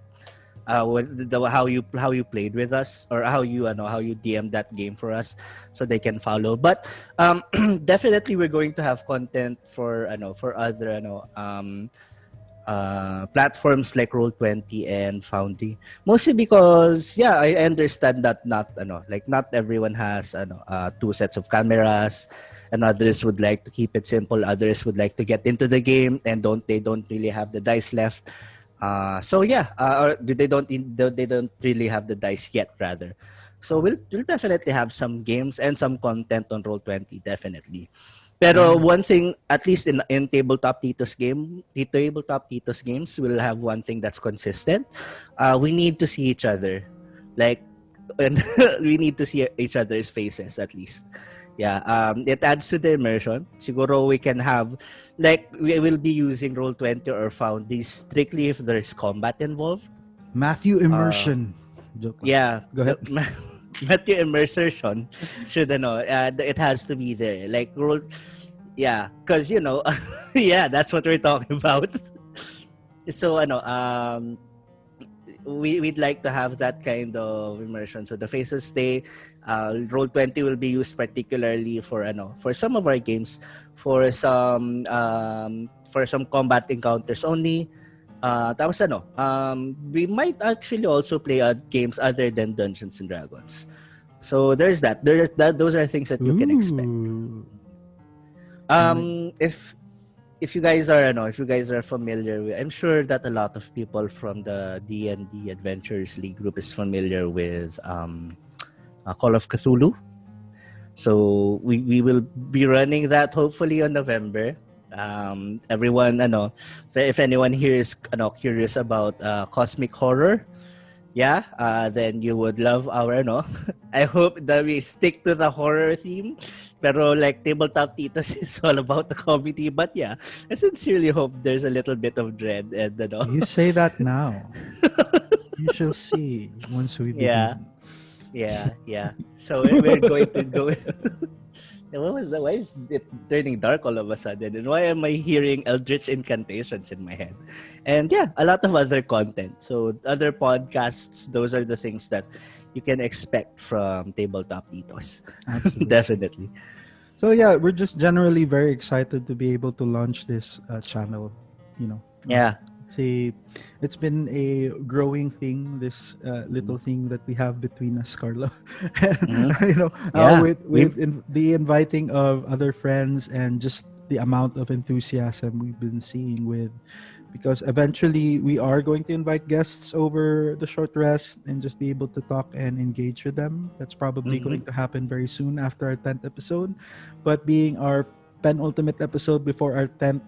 With how you played with us, or how you DM that game for us, so they can follow. But definitely we're going to have content for for other platforms like Roll20 and Foundry, mostly because I understand that not everyone has two sets of cameras, and others would like to keep it simple, others would like to get into the game and they don't really have the dice left. Or they don't really have the dice yet, rather. So we'll definitely have some games and some content on Roll20, definitely. Pero Yeah. one thing, at least in tabletop Titos games, we'll have one thing that's consistent. We need to see each other, like, and we need to see each other's faces at least. Yeah, it adds to the immersion. Siguro we can have, like, we will be using Roll20 or Found these strictly if there's combat involved. Matthew immersion. Joke lang. Yeah, Go ahead. Matthew immersion should it has to be there. Like rule, yeah, because yeah, that's what we're talking about. So we'd like to have that kind of immersion. So the phases stay. Roll 20 will be used particularly for some of our games, for some combat encounters only. Tapos we might actually also play games other than Dungeons and Dragons. So there's that. Those are things that you can expect. Ooh. If if you guys are familiar with, I'm sure that a lot of people from the D&D Adventures League group is familiar with Call of Cthulhu. So we will be running that hopefully on November. Everyone, if anyone here is curious about cosmic horror, yeah, then you would love our I hope that we stick to the horror theme. Pero like Tabletop Titos is all about the comedy. But yeah, I sincerely hope there's a little bit of dread and You say that now. You shall see once we yeah, begin. yeah. So we're going to go. What was that? Why is it turning dark all of a sudden? And why am I hearing eldritch incantations in my head? And yeah, a lot of other content. So other podcasts, those are the things that you can expect from Tabletop Titos. Absolutely. Definitely. So yeah, we're just generally very excited to be able to launch this channel. Yeah. It's been a growing thing. This little thing that we have between us, Carlo. Yeah. With the inviting of other friends and just the amount of enthusiasm we've been seeing with. Because eventually we are going to invite guests over the short rest and just be able to talk and engage with them. That's probably going to happen very soon after our 10th episode. But being our penultimate episode before our 10th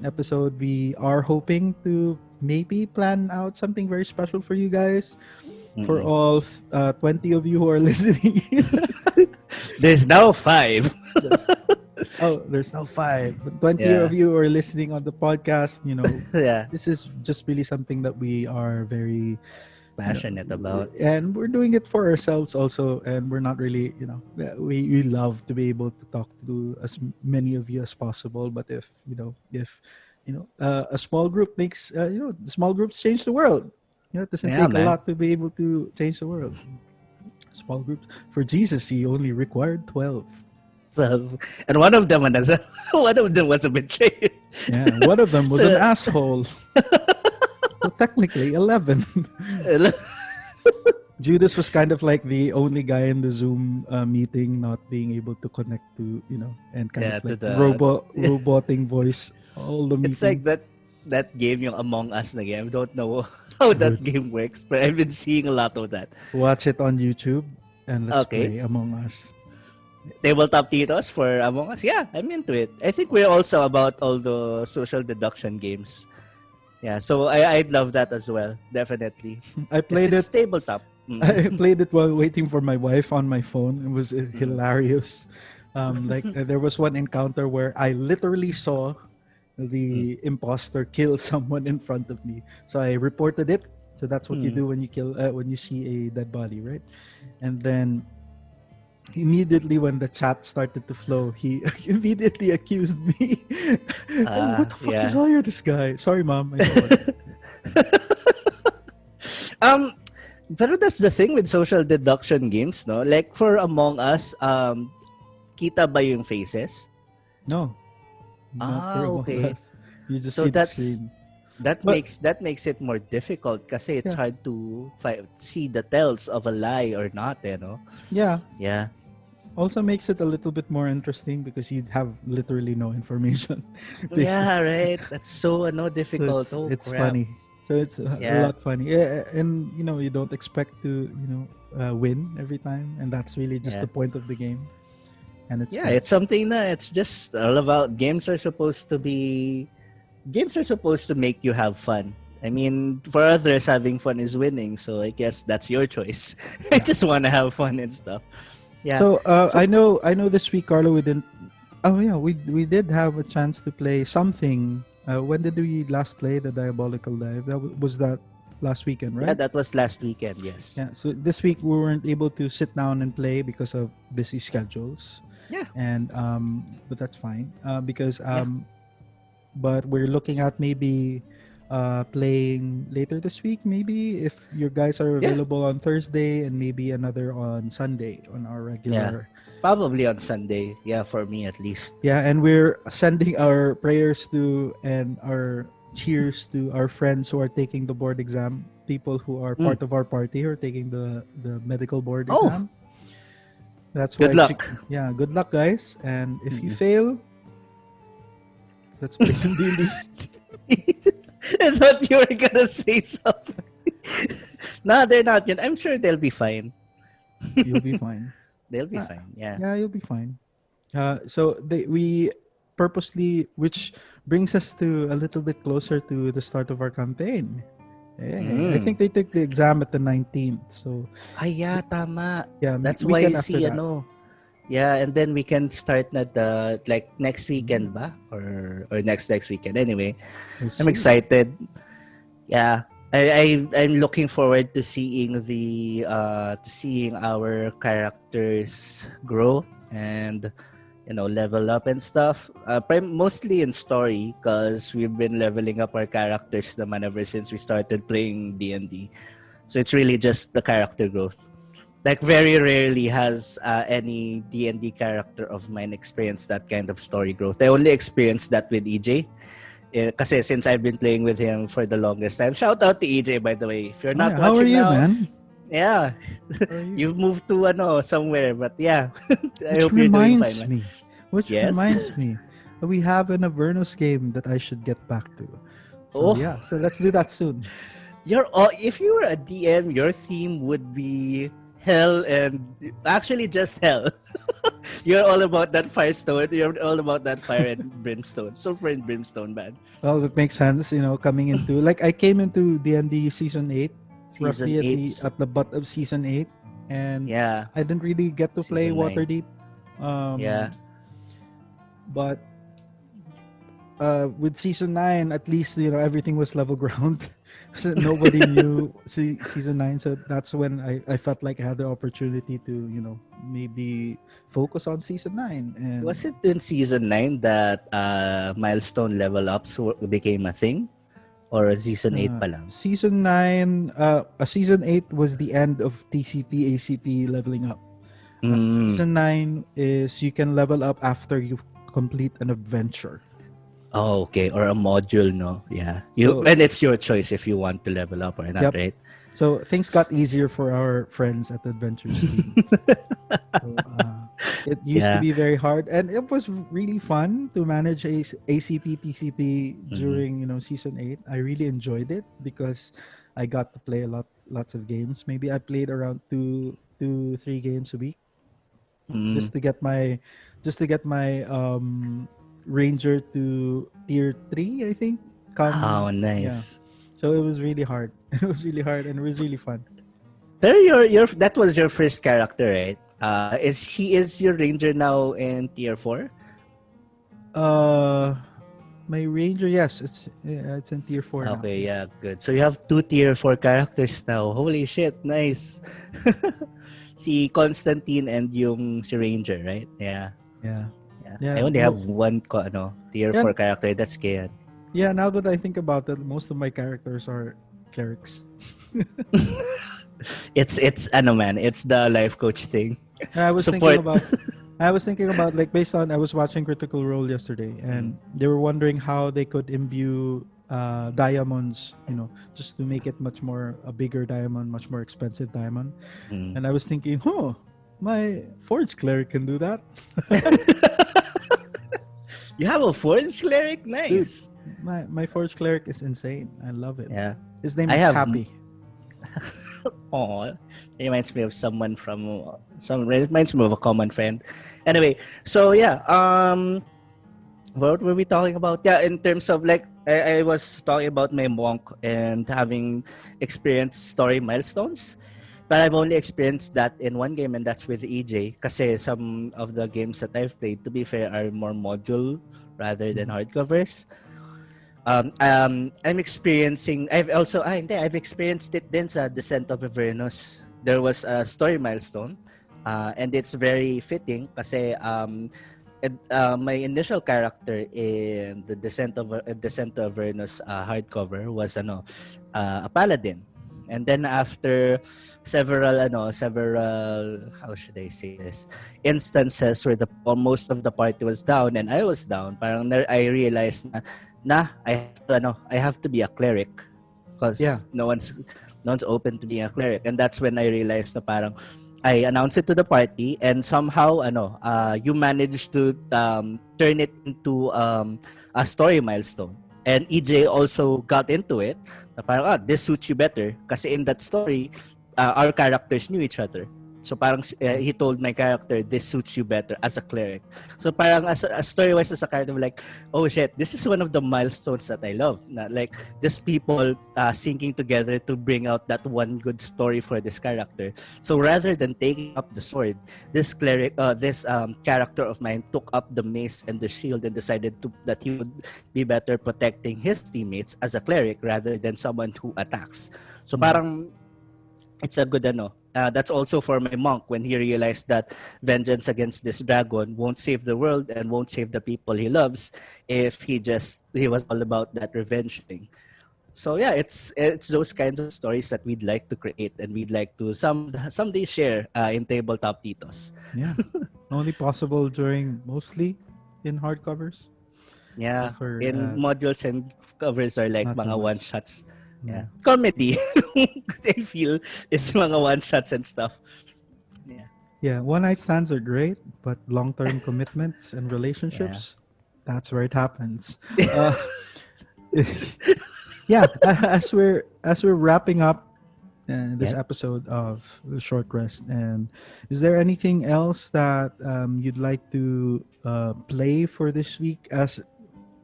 episode, we are hoping to maybe plan out something very special for you guys. For all 20 of you who are listening. There's now 5. Oh, there's now 5. But 20 Yeah. of you are listening on the podcast. Yeah. This is just really something that we are very Passionate about. and we're doing it for ourselves also, and we're not really we love to be able to talk to as many of you as possible. But if a small group makes small groups change the world. It doesn't Yeah, take man. a lot to be able to change the world. Small groups. For Jesus, he only required 12. And one of them was a betrayer. Yeah, one of them was an asshole. So technically 11. Judas was kind of like the only guy in the Zoom meeting not being able to connect to, and kind of To like the roboting voice all the meeting. It's like that game, yung Among Us na game. I don't know how that game works, but I've been seeing a lot of that. Watch it on YouTube and let's Okay. play Among Us. Tabletop Titos for Among Us. Yeah, I'm into it. I think we're also about all the social deduction games. Yeah, so I'd love that as well. Definitely. I played It's it. tabletop. I played it while waiting for my wife on my phone. It was hilarious. There was one encounter where I literally saw the imposter kill someone in front of me. So I reported it. So that's what you do when you see a dead body, right? And then immediately when the chat started to flow, he immediately accused me. What the fuck yeah. you hire this guy? Sorry, mom. I don't want- Pero that's the thing with social deduction games, no? Like for Among Us, kita ba yung faces? No. Not for Among Okay. Us. You just So see the that's screen. that But- makes it more difficult kasi it's Yeah. hard to see the tells of a lie or not, no? Yeah. Yeah. Also makes it a little bit more interesting because you have literally no information. Yeah, right. That's so difficult. So it's crap. funny. So it's a Yeah. lot funny. Yeah, and you don't expect to win every time, and that's really just Yeah. the point of the game. And it's Yeah, fun. it's something that it's just all about games are supposed to make you have fun. I mean, for others, having fun is winning. So I guess that's your choice. I just want to have fun and stuff. Yeah. So I know this week, Carlo, we didn't. Oh yeah, we did have a chance to play something. When did we last play the Diabolical Dive? Was that last weekend, Yeah, right? that was last weekend. Yes. Yeah. So this week we weren't able to sit down and play because of busy schedules, Yeah. and but that's fine. Because Yeah. but we're looking at maybe playing later this week. Maybe if your guys are Yeah. available on Thursday, and maybe another on Sunday on our Yeah. regular. Probably on Sunday. Yeah, for me at least. Yeah, and we're sending our prayers to and our cheers to our friends who are taking the board exam. People who are Mm. part of our party who are taking the medical board Oh, exam. That's good why. luck. Yeah, good luck, guys. And if you Mm-mm. fail, let's play some D&D. I thought you were gonna say something. No, they're not yet. I'm sure they'll be fine. You'll be fine. They'll be Uh, fine. Yeah. Yeah, you'll be fine. So we purposely, which brings us to a little bit closer to the start of our campaign. I think they took the exam at the 19th. So Ay, yeah, tama. yeah, That's why weekend after see, that. yeah, and then we can start na the like next weekend ba or next weekend. Anyway, We'll I'm see. excited. Yeah. I'm looking forward to seeing to seeing our characters grow and level up and stuff. Mostly in story because we've been leveling up our characters naman ever since we started playing D&D. So it's really just the character growth. Like very rarely has any D&D character of mine experienced that kind of story growth. I only experienced that with EJ. Kasi since I've been playing with him for the longest time. Shout out to EJ, by the way. If you're Oh, not yeah. How are watching you, now, man? yeah. How are you? You've moved to somewhere, but yeah. I Which hope you're doing reminds fine, man. me. Which Yes. reminds me. We have an Avernus game that I should get back to. Oh. So yeah, so let's do that soon. If you were a DM, your theme would be hell and actually just hell. You're all about that firestone. You're all about that fire and brimstone. Sulfur and brimstone, man. Well, that makes sense. Coming into like I came into D&D season 8, Season roughly 8. at the butt of season 8, and Yeah. I didn't really get to play Season 9. Waterdeep. Yeah. But with season 9, at least everything was level ground. So nobody knew season 9, so that's when I felt like I had the opportunity to maybe focus on season 9. And Was it in season 9 that milestone level ups became a thing? Or season 8 pa lang? Season 9, season 8 was the end of TCP ACP leveling up. Season 9 is you can level up after you complete an adventure. Oh, okay. Or a module, no? Yeah. And it's your choice if you want to level up or not, Yep. right? So things got easier for our friends at Adventures team. So, it used to be very hard, and it was really fun to manage ACP TCP during season 8. I really enjoyed it because I got to play lots of games. Maybe I played around 3 games a week just to get my ranger to tier 3, I think. Oh, nice. Yeah. So it was really hard. It was really hard, and it was really fun. Pero that was your first character, right? Is your ranger now in tier 4? My ranger, yes, it's in tier 4 now. Okay, yeah, good. So you have 2 tier 4 characters now. Holy shit, nice. Si Constantine and yung si Ranger, right? Yeah. Yeah. I only have one tier 4 character. That's Kayan. Yeah, now that I think about it, most of my characters are clerics. It's the life coach thing. I was Support. thinking about like based on I was watching Critical Role yesterday, and they were wondering how they could imbue diamonds, just to make it a bigger diamond, much more expensive diamond. And I was thinking, my forge cleric can do that. You have a forge cleric? Nice. Dude, my forge cleric is insane. I love it. Yeah. His name is Happy. Oh, it reminds me of reminds me of a common friend. Anyway, so yeah, what were we talking about? Yeah, in terms of like I was talking about my monk and having experienced story milestones. But I've only experienced that in one game, and that's with EJ. Kasi some of the games that I've played, to be fair, are more module rather than hardcovers. I'm experiencing. I've experienced it din sa Descent of Avernus. There was a story milestone, and it's very fitting kasi my initial character in the Descent of Avernus hardcover was a paladin. And then after several how should I say this, instances where the most of the party was down and I was down, I realized na I have to be a cleric Yeah. because no one's open to being a cleric, and that's when I realized na parang I announced it to the party, and somehow you managed to turn it into a story milestone. And EJ also got into it. Na parang, this suits you better. Kasi in that story, our characters knew each other. So parang he told my character, this suits you better as a cleric. So parang as story-wise as a character, I'm like, oh shit, this is one of the milestones that I love. Na, like, just people syncing together to bring out that one good story for this character. So rather than taking up the sword, this character of mine took up the mace and the shield and decided that he would be better protecting his teammates as a cleric rather than someone who attacks. So parang it's a good that's also for my monk when he realized that vengeance against this dragon won't save the world and won't save the people he loves if he was all about that revenge thing. So yeah, it's those kinds of stories that we'd like to create and we'd like to someday share in Tabletop Titos. Yeah. Only possible during mostly in hardcovers. Yeah, For in modules and covers are like not so mga much. one shots. Yeah, comedy. I feel is mga one shots and stuff. Yeah. Yeah, one night stands are great, but long term commitments and relationships, that's where it happens. Uh, yeah, as we're wrapping up this Yeah. episode of the short rest, and is there anything else that you'd like to play for this week? As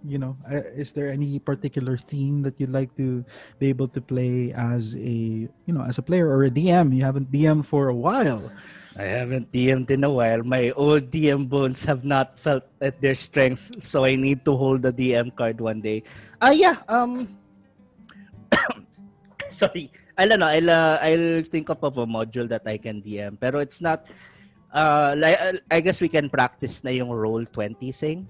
you know, is there any particular theme that you'd like to be able to play as a player or a DM? You haven't DM for a while. I haven't DM'd in a while. My old DM bones have not felt at their strength, so I need to hold the DM card one day. Yeah. Sorry. I don't know. I'll think of a module that I can DM, pero it's not. I guess we can practice na yung roll 20 thing.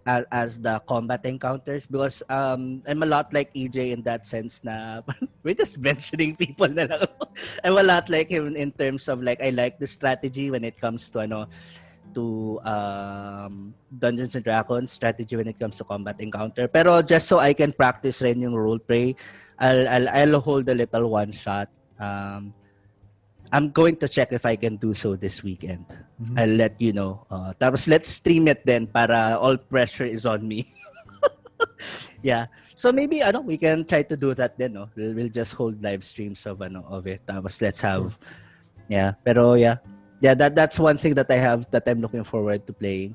As the combat encounters, because I'm a lot like EJ in that sense na we're just mentioning people na lang. I'm a lot like him in terms of like I like the strategy when it comes to Dungeons and Dragons strategy when it comes to combat encounter. Pero just so I can practice rin yung role play, I'll hold a little one shot. I'm going to check if I can do so this weekend. I'll let you know. Tapos let's stream it then para all pressure is on me. Yeah. So maybe we can try to do that then, no? We'll just hold live streams of it. Tapos let's have pero yeah. Yeah, that's one thing that I have that I'm looking forward to playing.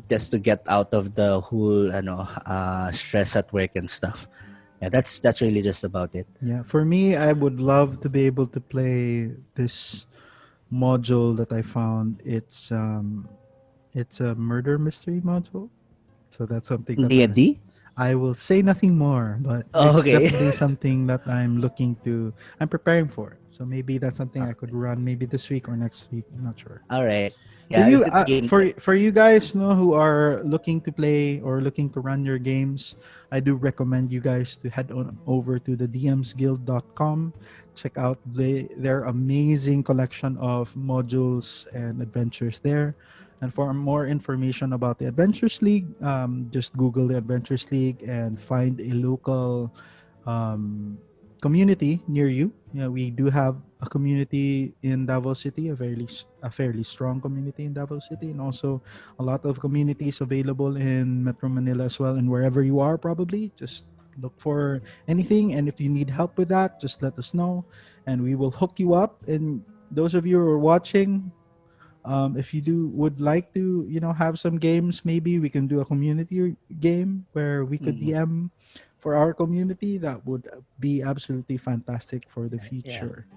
Just to get out of the whole stress at work and stuff. Yeah, that's really just about it. Yeah, for me, I would love to be able to play this module that I found. It's a murder mystery module, so that's something that D&D? I will say nothing more, but Oh, it's okay. definitely something that I'm preparing for. So maybe that's something I could run maybe this week or next week. I'm not sure. All right. For Yeah, you, is it game? for you guys who are looking to play or looking to run your games, I do recommend you guys to head on over to the dmsguild.com. Check out their amazing collection of modules and adventures there. And for more information about the Adventures League, just Google the Adventures League and find a local community near you. We do have a community in Davao City, a fairly strong community in Davao City, and also a lot of communities available in Metro Manila as well. And wherever you are, probably just look for anything. And if you need help with that, just let us know, and we will hook you up. And those of you who are watching, if you would like to have some games, maybe we can do a community game where we could DM for our community. That would be absolutely fantastic for the future.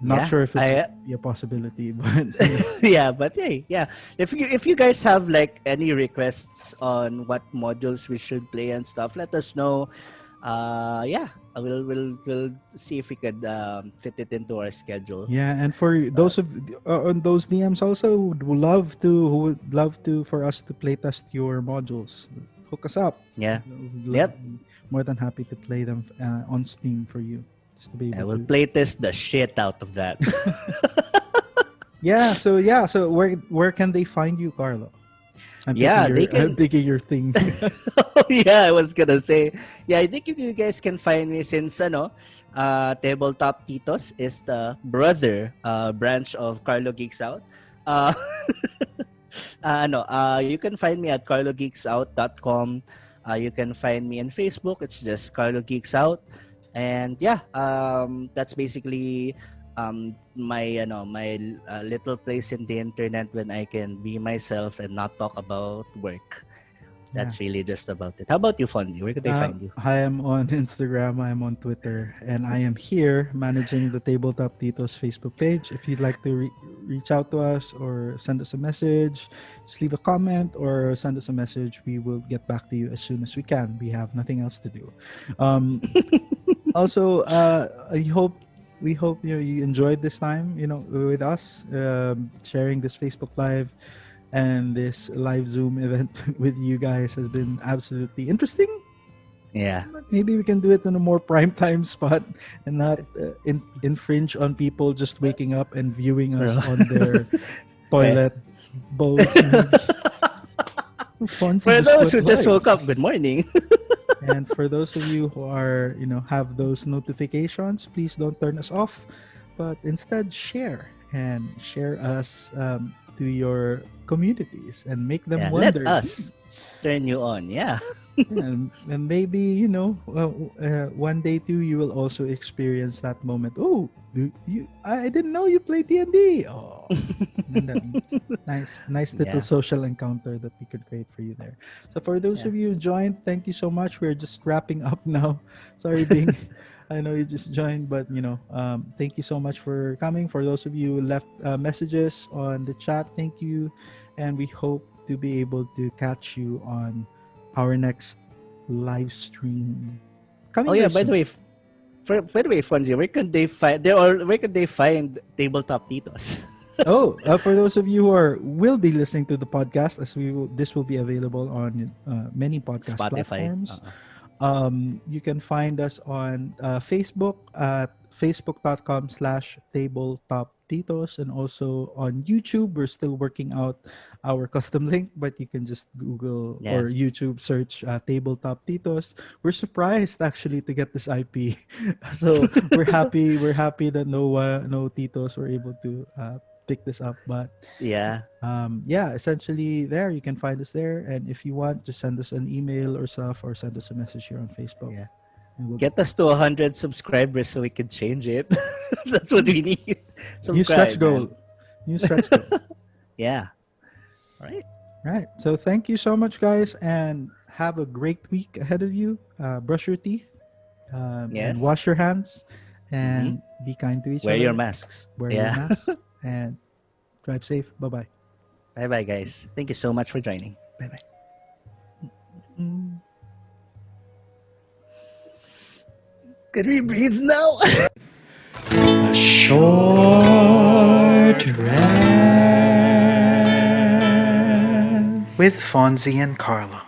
Not Yeah, sure if it's I gonna be a possibility, but yeah, but hey, yeah. If you guys have like any requests on what modules we should play and stuff, let us know. Yeah, we'll see if we could fit it into our schedule. yeah. And for But those of on those DMs also who would love to for us to playtest your modules, hook us up. yeah, We'll yep, be more than happy to play them on stream for you, just to be I able will to. playtest the shit out of that. So where can they find you, Carlo? I'm picking Yeah, they your I'm can. digging your thing. Yeah, I was gonna say. Yeah, I think if you guys can find me since Tabletop Titos is the brother branch of Carlo Geeks Out. Uh, you can find me at carlogeeksout.com. You can find me on Facebook. It's just Carlo Geeks Out. And yeah, that's basically my little place in the internet when I can be myself and not talk about work. Yeah. That's really just about it. How about you, Fonzie? Where could they find you? I am on Instagram, I am on Twitter, and I am here managing the Tabletop Titos Facebook page. If you'd like to reach out to us or send us a message, just leave a comment or send us a message. We will get back to you as soon as we can. We have nothing else to do. Um, Also, we hope you enjoyed this time with us, sharing this Facebook Live and this live Zoom event with you guys has been absolutely interesting. Yeah. Maybe we can do it in a more prime time spot and not infringe on people just waking up and viewing us Bro. on their toilet bowls. Fonzie For just those who went just live. woke up, good morning. And for those of you who are, have those notifications, please don't turn us off, but instead share us to your communities and make them Yeah, let wonder. us turn you on. Yeah. And maybe one day too you will also experience that moment. Oh, I didn't know you played D&D. Oh, and then nice little Yeah. social encounter that we could create for you there. So for those Yeah. of you who joined, thank you so much. We're just wrapping up now. Sorry being I know you just joined, but thank you so much for coming. For those of you who left messages on the chat, thank you, and we hope to be able to catch you on our next live stream coming Oh yeah. very By the soon. way, by the way, Fonzie, where could they find? Where could they find Tabletop Titos? For those of you who will be listening to the podcast, this will be available on many podcast Spotify. platforms. You can find us on Facebook at facebook.com/tabletoptitos, and also on YouTube. We're still working out our custom link, but you can just Google Yeah. or YouTube search Tabletop Titos. We're surprised actually to get this IP, so we're happy. We're happy that no Titos were able to pick this up, but Yeah. essentially there you can find us there, and if you want, just send us an email or stuff, or send us a message here on Facebook, Yeah. and we'll Get us to 100 subscribers so we can change it. That's what we need. new stretch Subscribe, goal. man. New stretch goal. Yeah. All right. Right, so thank you so much, guys, and have a great week ahead of you. Brush your teeth, and Yes. wash your hands, and be kind to each Wear other. your masks. Wear your Yeah. masks, and drive safe. Bye-bye. Bye bye, guys. Thank you so much for joining. Bye bye. Can we breathe now? A short rest with Fonzi and Carlo.